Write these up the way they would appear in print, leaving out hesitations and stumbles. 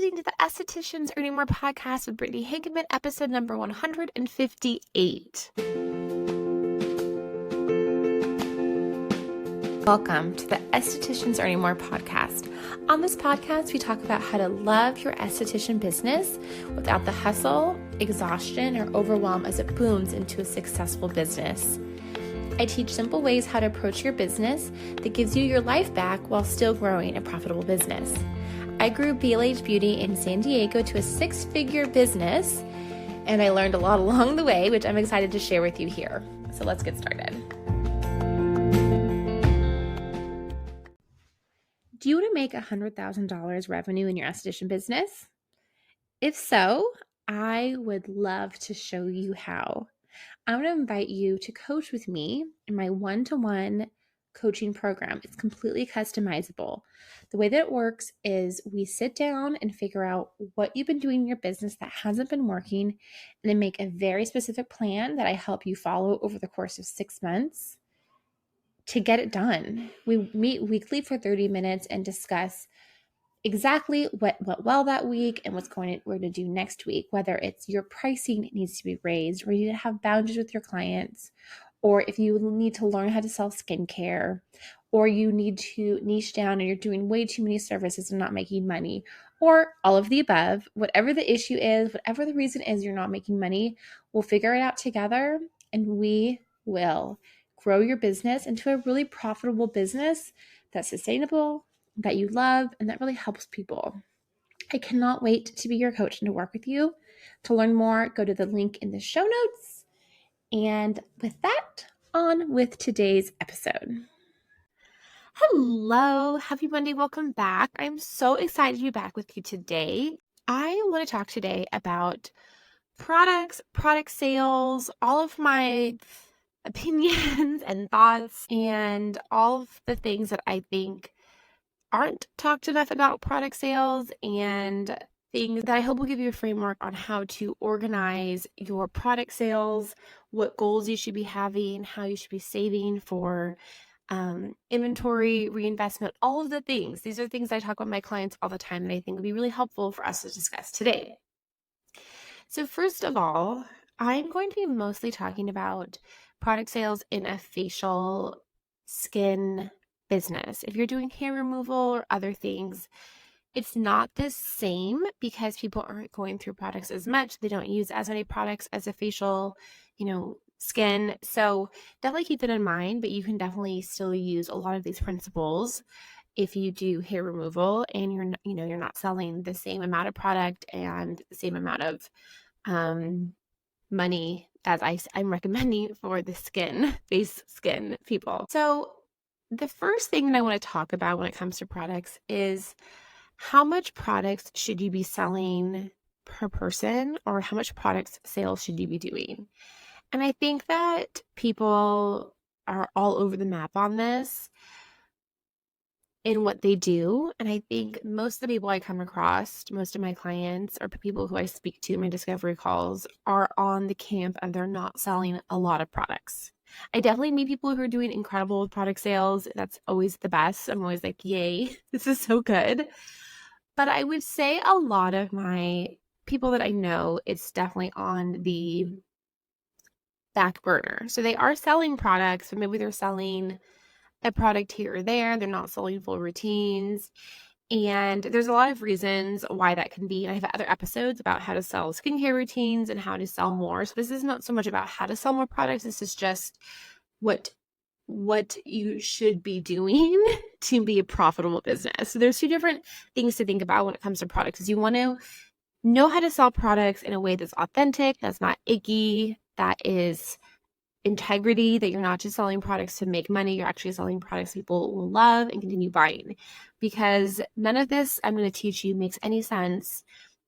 listening to the Estheticians Earning More podcast with Brittany Hickman, episode number 158. Welcome to the Estheticians Earning More podcast. On this podcast, we talk about how to love your esthetician business without the hustle, exhaustion, or overwhelm as it booms into a successful business. I teach simple ways how to approach your business that gives you your life back while still growing a profitable business. I grew BLH Beauty in San Diego to a 6-figure business, and I learned a lot along the way, which I'm excited to share with you here. So let's get started. Do you want to make $100,000 revenue in your esthetician business? If so, I would love to show you how. I want to invite you to coach with me in my one-to-one coaching program. It's completely customizable. The way that it works is we sit down and figure out what you've been doing in your business that hasn't been working, and then make a very specific plan that I help you follow over the course of 6 months to get it done. We meet weekly for 30 minutes and discuss exactly what went well that week and we're going to do next week, whether it's your pricing needs to be raised, or you need to have boundaries with your clients, or if you need to learn how to sell skincare, or you need to niche down and you're doing way too many services and not making money, or all of the above. Whatever the issue is, whatever the reason is you're not making money, we'll figure it out together, and we will grow your business into a really profitable business that's sustainable, that you love, and that really helps people. I cannot wait to be your coach and to work with you. To learn more, go to the link in the show notes. And with that, on with today's episode. Hello, happy Monday, welcome back. I'm so excited to be back with you today. I want to talk today about products, product sales, all of my opinions and thoughts, and all of the things that I think aren't talked enough about product sales, and things that I hope will give you a framework on how to organize your product sales, what goals you should be having, how you should be saving for inventory, reinvestment, all of the things. These are things I talk with my clients all the time that I think would be really helpful for us to discuss today. So first of all, I'm going to be mostly talking about product sales in a facial skin business. If you're doing hair removal or other things, it's not the same because people aren't going through products as much. They don't use as many products as a facial, skin. So definitely keep that in mind, but you can definitely still use a lot of these principles if you do hair removal and you're not selling the same amount of product and the same amount of money as I'm recommending for the face skin people. So the first thing that I want to talk about when it comes to products is how much products should you be selling per person, or how much product sales should you be doing? And I think that people are all over the map on this in what they do. And I think most of the people I come across, most of my clients or people who I speak to in my discovery calls, are on the camp and they're not selling a lot of products. I definitely meet people who are doing incredible with product sales. That's always the best. I'm always like, yay, this is so good. But I would say a lot of my people that I know, it's definitely on the back burner. So they are selling products, but maybe they're selling a product here or there. They're not selling full routines. And there's a lot of reasons why that can be. And I have other episodes about how to sell skincare routines and how to sell more. So this is not so much about how to sell more products. This is just what you should be doing to be a profitable business. So there's two different things to think about when it comes to products. Is you want to know how to sell products in a way that's authentic, that's not icky, that is integrity, that you're not just selling products to make money, you're actually selling products people will love and continue buying. Because none of this I'm going to teach you makes any sense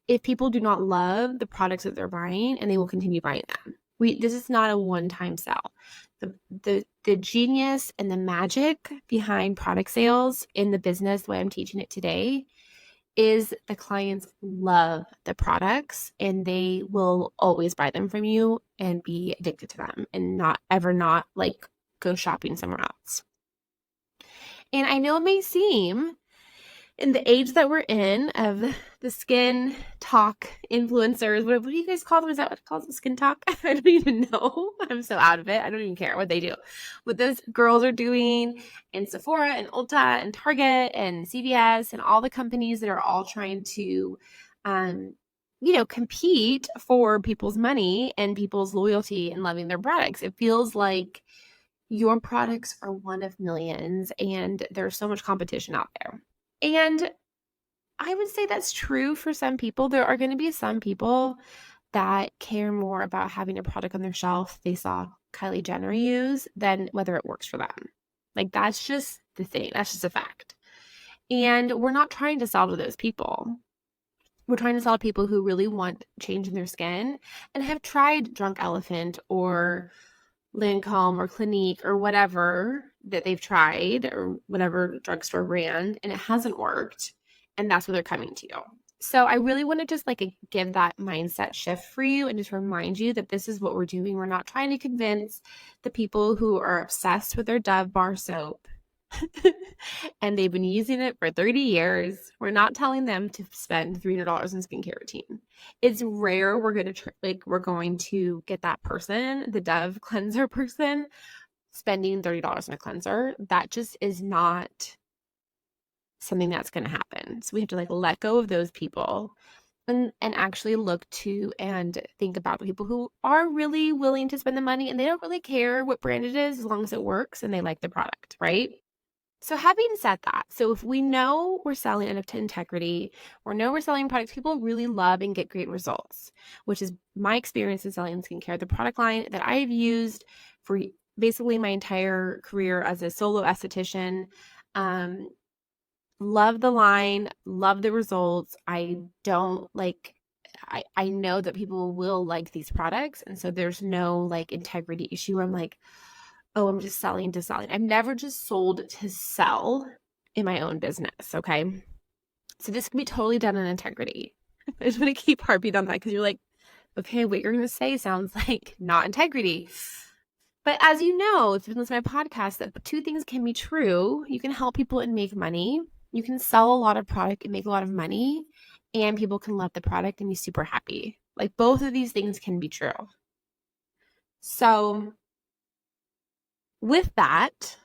if people do not love the products that they're buying and they will continue buying them. This is not a one-time sell. The genius and the magic behind product sales in the business, the way I'm teaching it today, is the clients love the products and they will always buy them from you and be addicted to them and not go shopping somewhere else. And I know it may seem in the age that we're in of the skin talk influencers, what do you guys call them? Is that what it calls skin talk? I don't even know. I'm so out of it. I don't even care what they do. What those girls are doing in Sephora and Ulta and Target and CVS and all the companies that are all trying to, compete for people's money and people's loyalty and loving their products. It feels like your products are one of millions and there's so much competition out there. And I would say that's true for some people. There are going to be some people that care more about having a product on their shelf they saw Kylie Jenner use than whether it works for them. Like, that's just the thing. That's just a fact. And we're not trying to sell to those people. We're trying to sell to people who really want change in their skin and have tried Drunk Elephant or Lancome or Clinique or whatever that they've tried or whatever drugstore brand, and it hasn't worked. And that's what they're coming to you. So I really want to just give that mindset shift for you and just remind you that this is what we're doing. We're not trying to convince the people who are obsessed with their Dove bar soap and they've been using it for 30 years. We're not telling them to spend $300 in skincare routine. It's rare we're going to get that person, the Dove cleanser person, spending $30 on a cleanser. That just is not something that's going to happen. So we have to let go of those people and actually look to and think about the people who are really willing to spend the money and they don't really care what brand it is as long as it works and they like the product, right? So having said that, so if we know we're selling enough to integrity, or know we're selling products people really love and get great results, which is my experience in selling skincare, the product line that I've used for basically my entire career as a solo esthetician. Love the line, love the results. I don't I know that people will like these products. And so there's no integrity issue where I'm like, oh, I'm just selling to selling. I've never just sold to sell in my own business. Okay. So this can be totally done in integrity. I just want to keep harping on that because you're like, okay, what you're going to say sounds like not integrity. But as you know, if you've listened to my podcast, that two things can be true. You can help people and make money. You can sell a lot of product and make a lot of money, and people can love the product and be super happy. Both of these things can be true. So with that,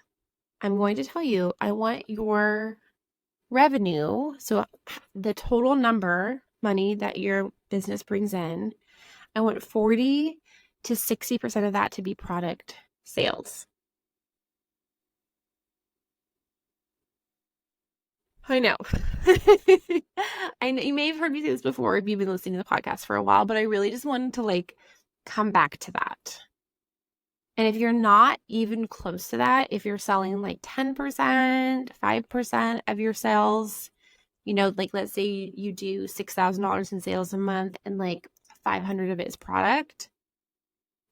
I'm going to tell you, I want your revenue, so the total money that your business brings in, I want 40 to 60% of that to be product sales. I know. I know you may have heard me say this before if you've been listening to the podcast for a while, but I really just wanted to come back to that. And if you're not even close to that, if you're selling 10%, 5% of your sales, let's say you do $6,000 in sales a month and 500 of it is product,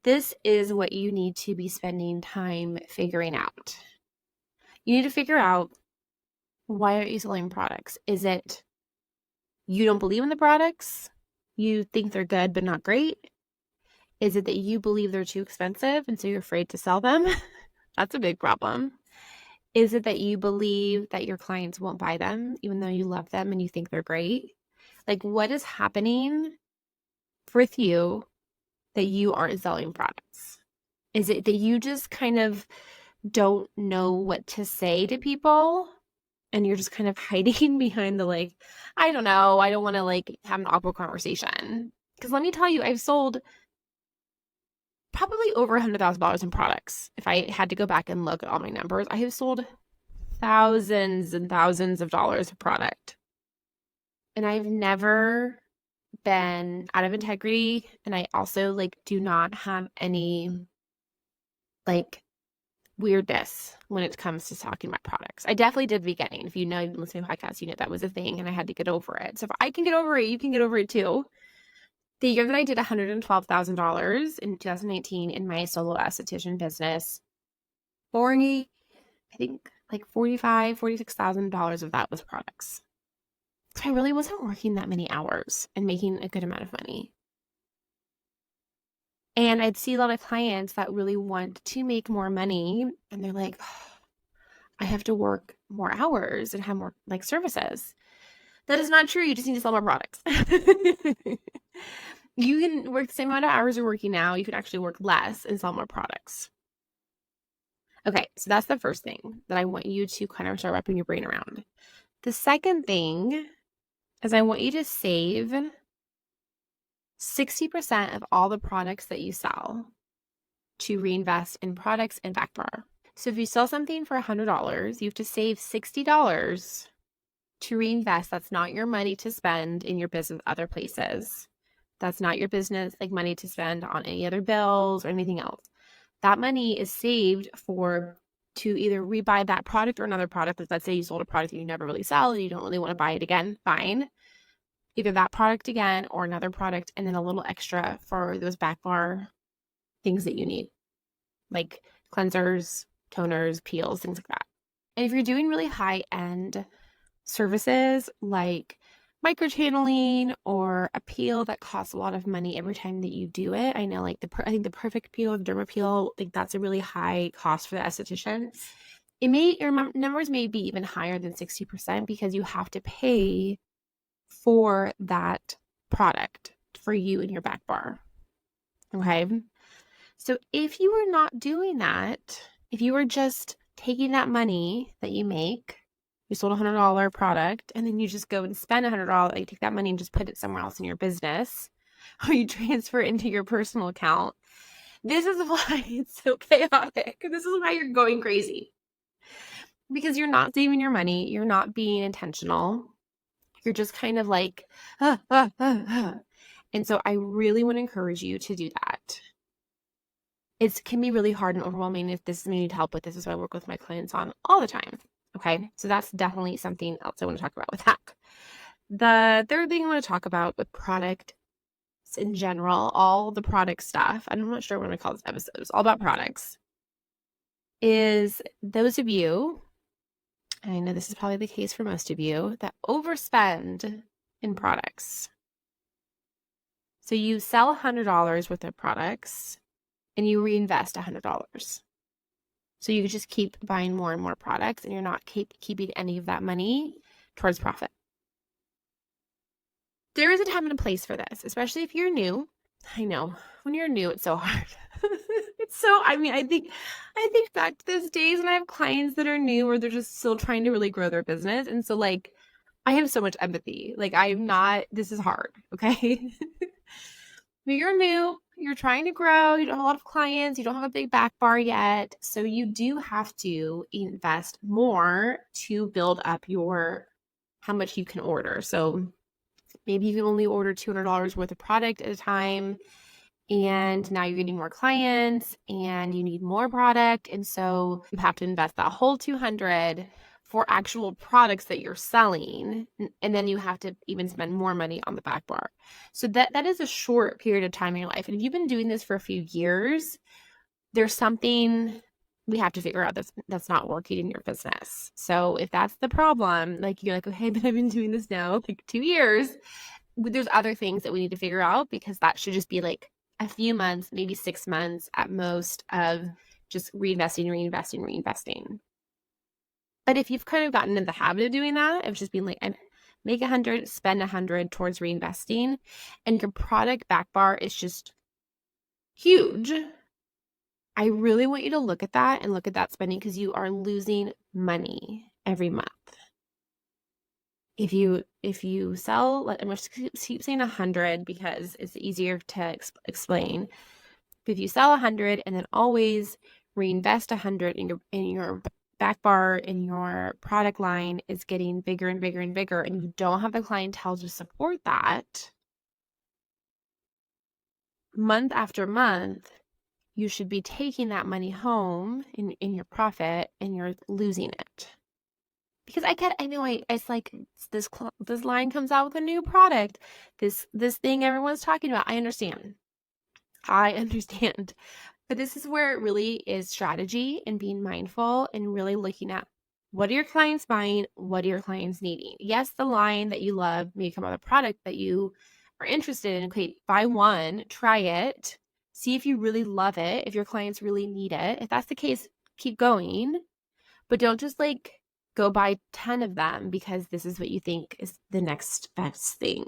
this is what you need to be spending time figuring out. You need to figure out, why aren't you selling products? Is it you don't believe in the products? You think they're good but not great? Is it that you believe they're too expensive and so you're afraid to sell them? That's a big problem. Is it that you believe that your clients won't buy them even though you love them and you think they're great? What is happening with you that you aren't selling products? Is it that you just kind of don't know what to say to people and you're just kind of hiding behind the I don't know, I don't want to have an awkward conversation? Because let me tell you, I've sold probably over $100,000 in products. If I had to go back and look at all my numbers, I have sold thousands and thousands of dollars of product. And I've never been out of integrity. And I also do not have any weirdness when it comes to talking about products. I definitely did beginning. If you know, you've been listening to podcasts, you know that was a thing and I had to get over it. So if I can get over it, you can get over it too. The year that I did $112,000 in 2018 in my solo esthetician business, I think $46,000 of that was products. So I really wasn't working that many hours and making a good amount of money. And I'd see a lot of clients that really want to make more money and they're like, oh, I have to work more hours and have more like services. That is not true. You just need to sell more products. You can work the same amount of hours you're working now. You could actually work less and sell more products. Okay, so that's the first thing that I want you to kind of start wrapping your brain around. The second thing is I want you to save 60% of all the products that you sell to reinvest in products and backbar. So if you sell something for $100, you have to save $60 to reinvest. That's not your money to spend in your business other places. That's not your business like money to spend on any other bills or anything else. That money is saved to either rebuy that product or another product. Like let's say you sold a product that you never really sell and you don't really want to buy it again, fine. Either that product again or another product, and then a little extra for those back bar things that you need, like cleansers, toners, peels, things like that. And if you're doing really high-end services like microchanneling or a peel that costs a lot of money every time that you do it, I know like I think the perfect peel, the derma peel, like that's a really high cost for the esthetician. Your numbers may be even higher than 60% because you have to pay for that product for you and your back bar. Okay. So if you were not doing that, if you were just taking that money that you make, you sold a $100 product, and then you just go and spend $100, you take that money and just put it somewhere else in your business, or you transfer it into your personal account. This is why it's so chaotic. This is why you're going crazy. Because you're not saving your money. You're not being intentional. You're just kind of like, And so I really want to encourage you to do that. It can be really hard and overwhelming. If this is something you need help with, this is what I work with my clients on all the time. Okay, so that's definitely something else I want to talk about with that. The third thing I want to talk about with product in general, all the product stuff, I'm not sure what I'm going to call this episode, it's all about products, is those of you, and I know this is probably the case for most of you, that overspend in products. So you sell $100 worth of products and you reinvest $100. So you just keep buying more and more products and you're not keeping any of that money towards profit. There is a time and a place for this, especially if you're new. I know when you're new, it's so hard. I think back to those days when I have clients that are new or they're just still trying to really grow their business. And so like, I have so much empathy. Like this is hard. Okay. But you're new, you're trying to grow, you don't have a lot of clients, you don't have a big back bar yet. So you do have to invest more to build up how much you can order. So maybe you can only order $200 worth of product at a time. And now you're getting more clients and you need more product. And so you have to invest that whole $200 for actual products that you're selling. And then you have to even spend more money on the back bar. So that is a short period of time in your life. And if you've been doing this for a few years, there's something we have to figure out that's not working in your business. So if that's the problem, like you're like, okay, but I've been doing this now like 2 years. There's other things that we need to figure out because that should just be like a few months, maybe 6 months at most of just reinvesting. But if you've kind of gotten in the habit of doing that, of just being like, I make 100, spend 100 towards reinvesting, and your product back bar is just huge, I really want you to look at that and look at that spending because you are losing money every month. If you sell, I'm just keep saying 100 because it's easier to explain. But if you sell 100 and then always reinvest 100 in your back bar, in your product line is getting bigger and bigger and bigger, and you don't have the clientele to support that, month after month, you should be taking that money home in your profit and you're losing it. Because it's like this line comes out with a new product, this thing everyone's talking about. I understand. But this is where it really is strategy and being mindful and really looking at what are your clients buying? What are your clients needing? Yes, the line that you love may come out with a product that you are interested in. Okay, buy one, try it, see if you really love it, if your clients really need it. If that's the case, keep going. But don't just like go buy 10 of them because this is what you think is the next best thing.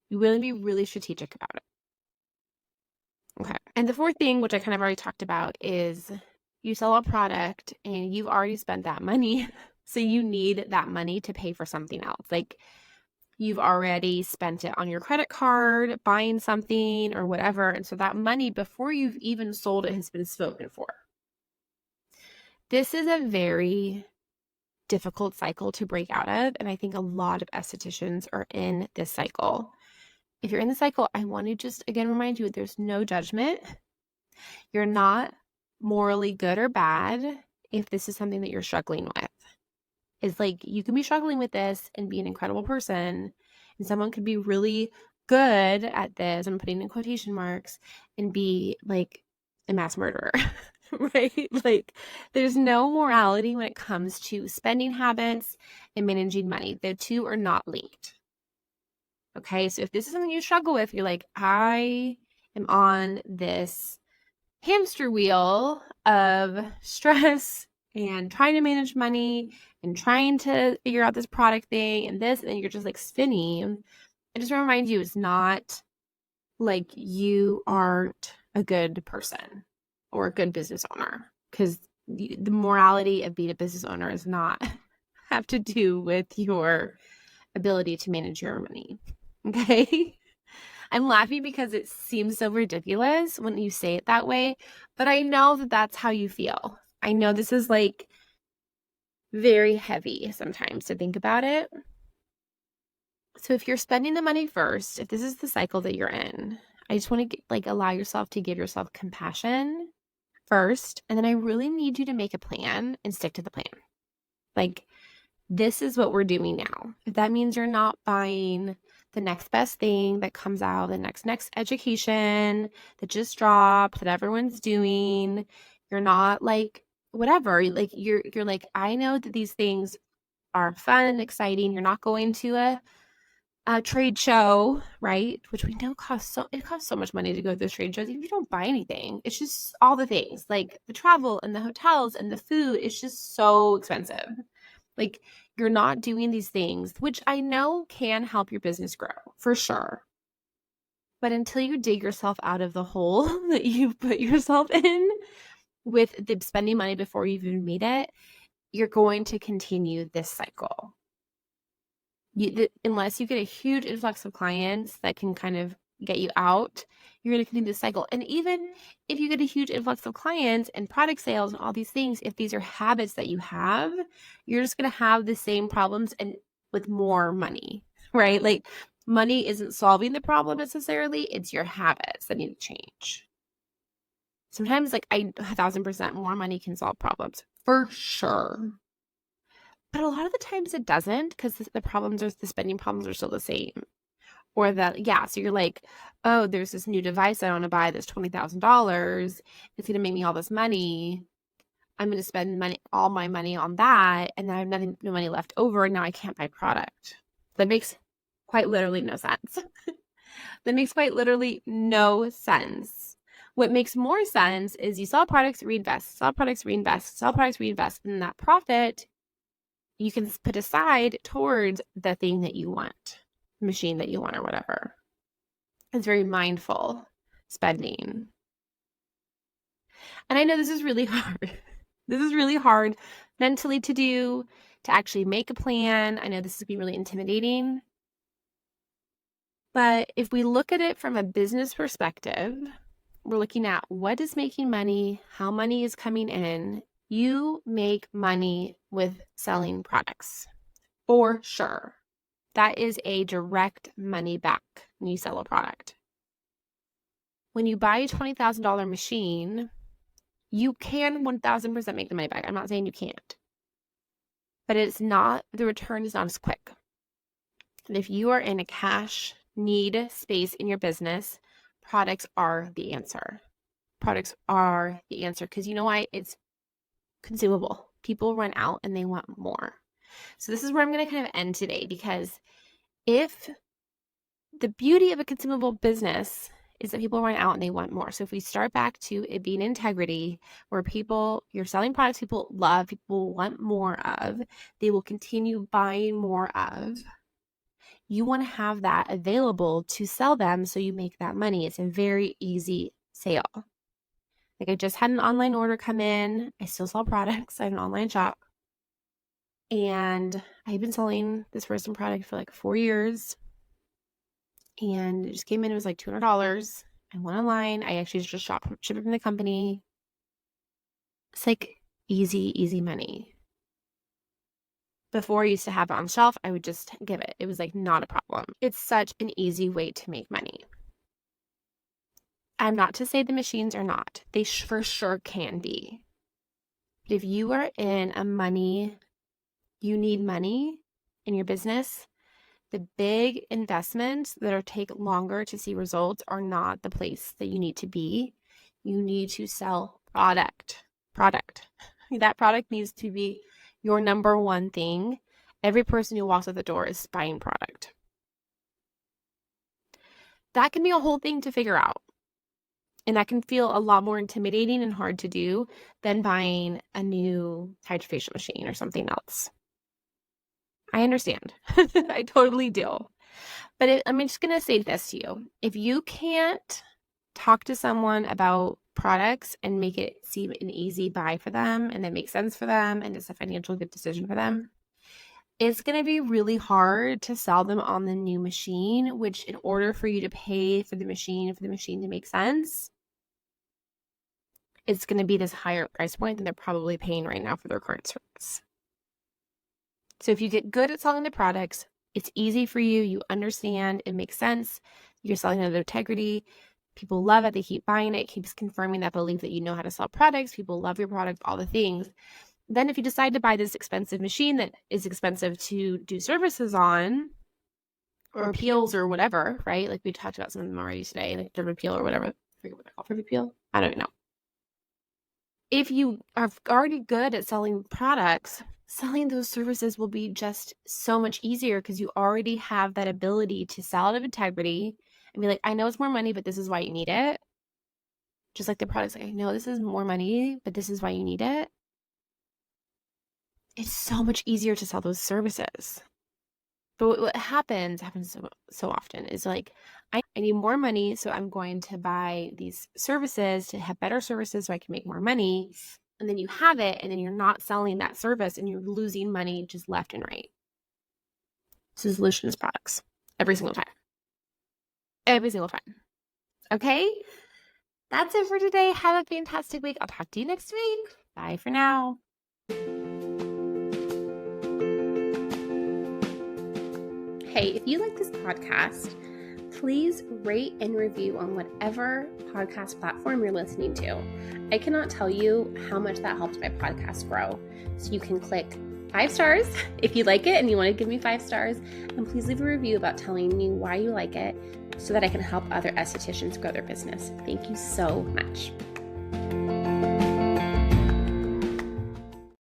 You really be really strategic about it. Okay. And the fourth thing, which I kind of already talked about, is you sell a product and you've already spent that money. So you need that money to pay for something else. Like you've already spent it on your credit card, buying something or whatever. And so that money before you've even sold it has been spoken for. This is a very difficult cycle to break out of. And I think a lot of estheticians are in this cycle. If you're in the cycle, I want to just again remind you there's no judgment. You're not morally good or bad if this is something that you're struggling with. It's like you can be struggling with this and be an incredible person, and someone could be really good at this, I'm putting in quotation marks, and be like a mass murderer, right? Like there's no morality when it comes to spending habits and managing money. The two are not linked. Okay, so if this is something you struggle with, you're like, I am on this hamster wheel of stress and trying to manage money and trying to figure out this product thing and this, and you're just like spinning. I just want to remind you, it's not like you aren't a good person or a good business owner, because the morality of being a business owner does not have to do with your ability to manage your money. Okay. I'm laughing because it seems so ridiculous when you say it that way, but I know that that's how you feel. I know this is like very heavy sometimes to think about it. So if you're spending the money first, if this is the cycle that you're in, I just want to like allow yourself to give yourself compassion first. And then I really need you to make a plan and stick to the plan. Like, this is what we're doing now. If that means you're not buying the next best thing that comes out, the next education that just dropped, that everyone's doing, you're not like, whatever, like you're like, I know that these things are fun and exciting. You're not going to a trade show, right? Which we know costs so much money to go to those trade shows. If you don't buy anything, it's just all the things, like the travel and the hotels and the food. It's just so expensive. Like you're not doing these things, which I know can help your business grow for sure. But until you dig yourself out of the hole that you've put yourself in with the spending money before you even made it, you're going to continue this cycle. Unless you get a huge influx of clients that can kind of get you out, you're going to continue this cycle. And even if you get a huge influx of clients and product sales and all these things, if these are habits that you have, you're just going to have the same problems and with more money, right? Like money isn't solving the problem necessarily. It's your habits that need to change. Sometimes like 1,000% more money can solve problems for sure. But a lot of the times it doesn't, because the spending problems are still the same. Or that, yeah, so you're like, oh, there's this new device I want to buy that's $20,000. It's going to make me all this money. I'm going to spend all my money on that, and then I have no money left over, and now I can't buy product. That makes quite literally no sense. That makes quite literally no sense. What makes more sense is you sell products, reinvest, sell products, reinvest, sell products, reinvest, and that profit you can put aside towards the thing that you want, machine that you want or whatever. It's very mindful spending. And I know this is really hard. This is really hard mentally to do, to actually make a plan. I know this is going to be really intimidating. But if we look at it from a business perspective, we're looking at what is making money, how money is coming in. You make money with selling products, for sure. That is a direct money back when you sell a product. When you buy a $20,000 machine, you can 1,000% make the money back. I'm not saying you can't. But the return is not as quick. And if you are in a cash need space in your business, products are the answer. Products are the answer because you know why? It's consumable. People run out and they want more. So this is where I'm going to kind of end today, because if the beauty of a consumable business is that people run out and they want more. So if we start back to it being integrity, where you're selling products people love, people want more of, they will continue buying more of. You want to have that available to sell them so you make that money. It's a very easy sale. Like I just had an online order come in. I still sell products. I have an online shop. And I've been selling this person product for like 4 years. And it just came in, it was like $200. I went online. I actually just shipped it from the company. It's like easy money. Before I used to have it on the shelf, I would just give it. It was like not a problem. It's such an easy way to make money. I'm not to say the machines are not. They for sure can be. But if you are in you need money in your business, the big investments that take longer to see results are not the place that you need to be. You need to sell product. That product needs to be your number one thing. Every person who walks out the door is buying product. That can be a whole thing to figure out. And that can feel a lot more intimidating and hard to do than buying a new hydrofacial machine or something else. I understand. I totally do. But I'm just going to say this to you. If you can't talk to someone about products and make it seem an easy buy for them and that makes sense for them and it's a financial good decision for them, it's going to be really hard to sell them on the new machine, which in order for you to pay for the machine to make sense, it's going to be this higher price point than they're probably paying right now for their current service. So if you get good at selling the products, it's easy for you. You understand. It makes sense. You're selling it with integrity. People love it. They keep buying it. It keeps confirming that belief that you know how to sell products. People love your product, all the things. Then if you decide to buy this expensive machine that is expensive to do services on or peels or whatever, right? Like we talked about some of them already today, like derma peel or whatever. I forget what they're called. Derma peel? I don't know. If you are already good at selling products, selling those services will be just so much easier because you already have that ability to sell out of integrity and be like, I know it's more money, but this is why you need it. Just like the products, like, I know this is more money, but this is why you need it. It's so much easier to sell those services. But what happens so often is like, I need more money, so I'm going to buy these services to have better services so I can make more money. And then you have it, and then you're not selling that service, and you're losing money just left and right. So the solution is products every single time. Every single time. Okay? That's it for today. Have a fantastic week. I'll talk to you next week. Bye for now. Hey, if you like this podcast, please rate and review on whatever podcast platform you're listening to. I cannot tell you how much that helps my podcast grow. So you can click 5 stars if you like it and you want to give me 5 stars. And please leave a review about telling me why you like it so that I can help other estheticians grow their business. Thank you so much.